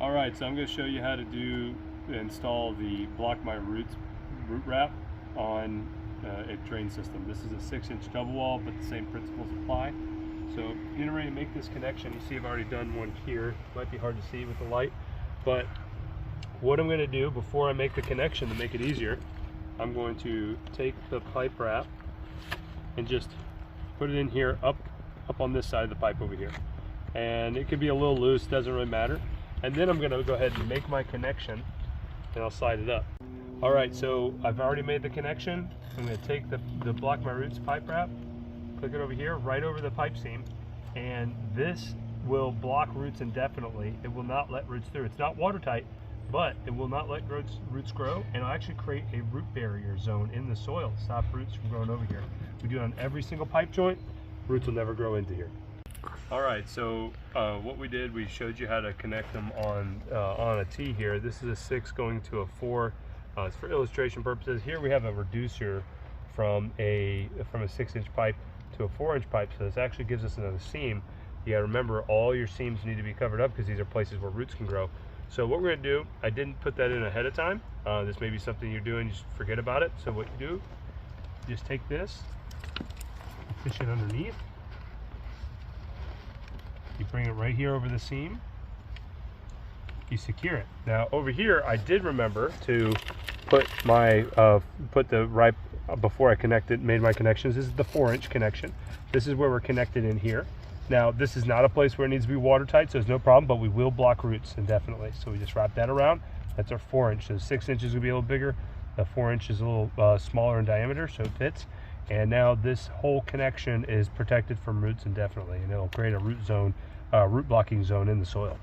Alright, so I'm going to show you how to install the Block My Roots root wrap on a drain system. This is a 6-inch double wall, but the same principles apply. So getting ready to make this connection, you see I've already done one here. Might be hard to see with the light, but what I'm going to do before I make the connection to make it easier, I'm going to take the pipe wrap and just put it in here up on this side of the pipe over here. And it could be a little loose, doesn't really matter. And then I'm going to go ahead and make my connection and I'll slide it up. Alright, so I've already made the connection. I'm going to take the Block My Roots pipe wrap, click it over here, right over the pipe seam, and this will block roots indefinitely. It will not let roots through. It's not watertight, but it will not let roots grow, and it'll actually create a root barrier zone in the soil to stop roots from growing over here. We do it on every single pipe joint. Roots will never grow into here. Alright, so what we did, we showed you how to connect them on a T here. This is a 6 going to a 4. It's for illustration purposes. Here we have a reducer from a 6-inch pipe to a 4-inch pipe, so this actually gives us another seam. You gotta remember, all your seams need to be covered up because these are places where roots can grow. So what we're gonna do, I didn't put that in ahead of time. This may be something you're doing, just forget about it. So what you do, just take this, fish it underneath. You bring it right here over the seam. You secure it. Now over here, I did remember to put my before I made my connections. This is the 4-inch connection. This is where we're connected in here. Now this is not a place where it needs to be watertight, so there's no problem, but we will block roots indefinitely. So we just wrap that around. That's our 4-inch. So 6 inches will be a little bigger. The 4-inch is a little smaller in diameter, so it fits. And now this whole connection is protected from roots indefinitely, and it'll create a root blocking zone in the soil.